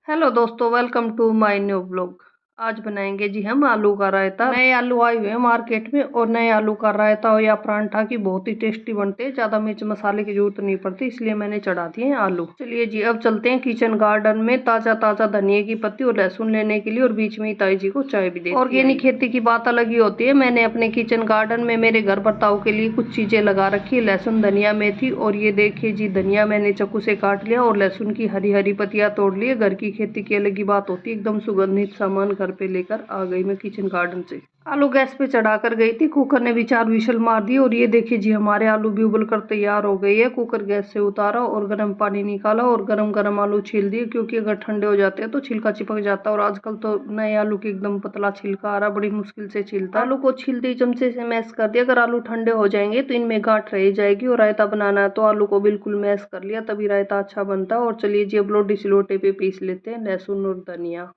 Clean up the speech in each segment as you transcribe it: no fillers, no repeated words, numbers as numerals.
Hello दोस्तों, welcome to my new blog. आज बनाएंगे जी हम आलू का रायता। नए आलू आए हुए हैं मार्केट में और नए आलू का रायता हो या परांठा की बहुत ही टेस्टी बनते हैं। ज्यादा मिर्च मसाले की जरूरत नहीं पड़ती, इसलिए मैंने चढ़ा दिए हैं आलू। चलिए जी, अब चलते हैं किचन गार्डन में ताजा ताजा धनिया की पत्ती और लहसुन लेने के लिए, और बीच में ही ताई जी को चाय भी दे। ऑर्गेनिक खेती की बात अलग ही होती है। मैंने अपने किचन गार्डन में मेरे घर बर्ताव के लिए कुछ चीजें लगा रखी है, लहसुन धनिया मेथी। और ये देखिए जी, धनिया मैंने चाकू से काट लिया और लहसुन की हरी हरी पत्तियां तोड़ ली। घर की खेती की अलग ही बात होती है। एकदम सुगंधित सामान घर पे लेकर आ गई मैं किचन गार्डन से। आलू गैस पे चढ़ाकर गई थी, कुकर ने भी 4 विशल मार दी। और ये देखिए जी, हमारे आलू भी उबल कर तैयार हो गई है। कुकर गैस से उतारा और गर्म पानी निकाला और गरम गरम आलू छील दिए, क्योंकि अगर ठंडे हो जाते हैं तो छिलका चिपक जाता है। और आजकल तो नए आलू की एकदम पतला छिलका आ रहा, बड़ी मुश्किल से छिलता है। आलू को छीलते ही चमचे से मैश कर दिया। अगर आलू ठंडे हो जाएंगे तो इनमें गांठ रह जाएगी। और रायता बनाना है तो आलू को बिल्कुल मैश कर लिया, तभी रायता अच्छा बनता है। और चलिए जी, अब लोटी सिलोटे पे पीस लेते हैं लहसुन और धनिया।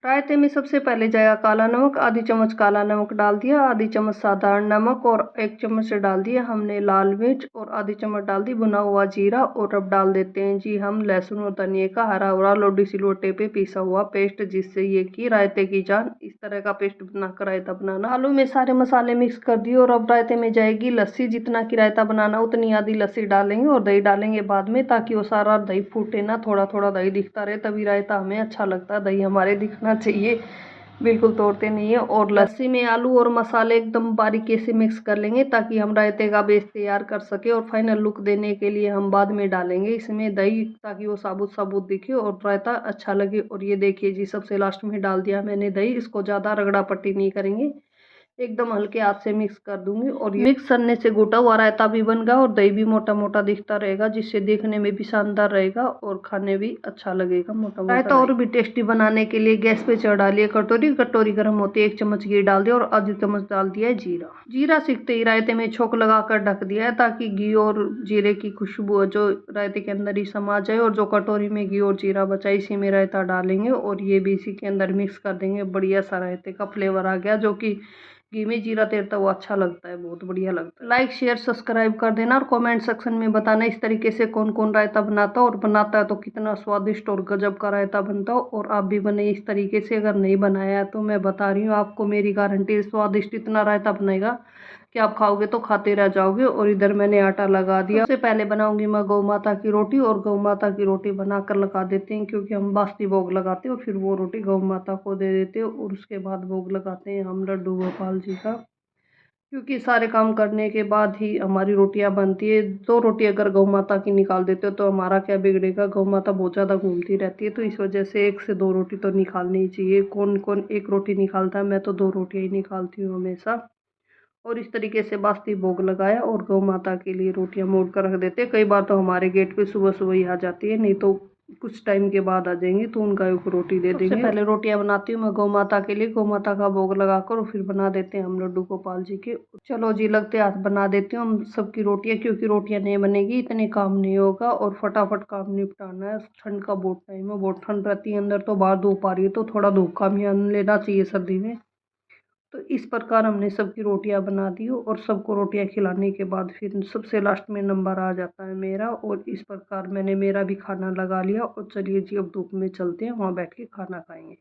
रायते में सबसे पहले जाएगा काला नमक। आधी चम्मच काला नमक डाल दिया, आधी चम्मच साधारण नमक, और 1 चम्मच से डाल दिया हमने लाल मिर्च, और आधी चम्मच डाल दी भुना हुआ जीरा। और अब डाल देते हैं जी हम लहसुन और धनिया का हरा भरा लोडी सिलोटे पे पीसा हुआ पेस्ट, जिससे ये की रायते की जान। इस तरह का पेस्ट बनाकर रायता बनाना। आलू में सारे मसाले मिक्स कर दिए और अब रायते में जाएगी लस्सी। जितना की रायता बनाना उतनी आधी लस्सी डालेंगे, और दही डालेंगे बाद में, ताकि वो सारा दही फूटे ना, थोड़ा थोड़ा दही दिखता रहे, तभी रायता हमें अच्छा लगता है। दही हमारे दिखना चाहिए, बिल्कुल तोड़ते नहीं है। और लस्सी में आलू और मसाले एकदम बारीकी से मिक्स कर लेंगे, ताकि हम रायते का बेस तैयार कर सके। और फाइनल लुक देने के लिए हम बाद में डालेंगे इसमें दही, ताकि वो साबुत साबुत दिखे और रायता अच्छा लगे। और ये देखिए जी, सबसे लास्ट में डाल दिया मैंने दही। इसको ज़्यादा रगड़ा पट्टी नहीं करेंगे, एकदम हल्के हाथ से मिक्स कर दूंगी। और ये मिक्स करने से गोटा हुआ रायता भी बन गया और दही भी मोटा मोटा दिखता रहेगा, जिससे देखने में भी शानदार रहेगा और खाने भी अच्छा लगेगा मोटा मोटा। रायता और भी टेस्टी बनाने के लिए गैस पे चढ़ा लिया कटोरी। कटोरी गर्म होती है 1 चम्मच घी डाल दिया और आधी चम्मच डाल दिया है जीरा। जीरा सीखते ही रायते में छोंक लगाकर ढक दिया है, ताकि घी और जीरे की खुशबू जो रायते के अंदर ही समा जाए। और जो कटोरी में घी और जीरा बचा इसी में रायता डालेंगे और ये भी इसी के अंदर मिक्स कर देंगे। बढ़िया सा रायते का फ्लेवर आ गया, जो कि घी में जीरा तैरता वो अच्छा लगता है, बहुत बढ़िया लगता है। लाइक शेयर सब्सक्राइब कर देना और कमेंट सेक्शन में बताना इस तरीके से कौन कौन रायता बनाता है, और बनाता है तो कितना स्वादिष्ट और गजब का रायता बनता हो। और आप भी बने इस तरीके से। अगर नहीं बनाया है तो मैं बता रही हूँ आपको, मेरी गारंटी, स्वादिष्ट इतना रायता बनेगा कि आप खाओगे तो खाते रह जाओगे। और इधर मैंने आटा लगा दिया। सबसे पहले बनाऊंगी मैं गौ माता की रोटी, और गौ माता की रोटी बनाकर लगा देते हैं, क्योंकि हम बास्ती भोग लगाते हैं और फिर वो रोटी गौ माता को दे देते हैं। और उसके बाद भोग लगाते हैं हम लड्डू गोपाल जी का, क्योंकि सारे काम करने के बाद ही हमारी रोटियां बनती है। 2 रोटी अगर गौ माता की निकाल देते हो तो हमारा क्या बिगड़ेगा। गौ माता बहुत ज़्यादा घूमती रहती है, तो इस वजह से 1 से 2 रोटी तो निकालनी ही चाहिए। कौन कौन 1 रोटी निकालता है, मैं तो 2 रोटियां ही निकालती हूँ हमेशा। और इस तरीके से बास्ती भोग लगाया और गौ माता के लिए रोटियां मोड़ कर रख देते हैं। कई बार तो हमारे गेट पे सुबह सुबह ही आ जाती है, नहीं तो कुछ टाइम के बाद आ जाएंगी, तो उन गायों को रोटी दे देंगे। सबसे पहले रोटियां बनाती हूँ मैं गौ माता के लिए। गौ माता का भोग लगाकर और फिर बना देते हैं हम लड्डू गोपाल जी के। चलो जी, लगते हाथ बना देती हूँ हम सबकी रोटियां, क्योंकि रोटियां नहीं बनेगी इतने काम नहीं होगा और फटाफट काम निपटाना है। ठंड का बहुत टाइम है, बहुत ठंड रहती है अंदर, तो बाहर धूप आ रही है, तो थोड़ा धूप का भी आनंद लेना चाहिए सर्दी में। तो इस प्रकार हमने सबकी रोटियां बना दी और सबको रोटियां खिलाने के बाद फिर सबसे लास्ट में नंबर आ जाता है मेरा। और इस प्रकार मैंने मेरा भी खाना लगा लिया। और चलिए जी, अब धूप में चलते हैं, वहाँ बैठ के खाना खाएंगे।